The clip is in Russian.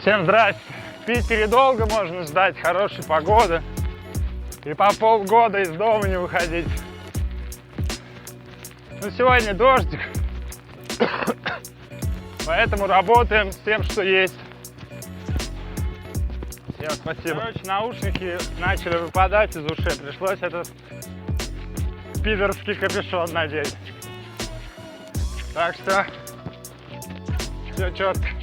Всем здрасте. В Питере долго можно ждать хорошей погоды и по полгода из дома не выходить. Но сегодня дождик, поэтому работаем с тем, что есть. Всем спасибо. Короче, наушники начали выпадать из ушей, пришлось этот пидорский капюшон надеть. Так что все четко.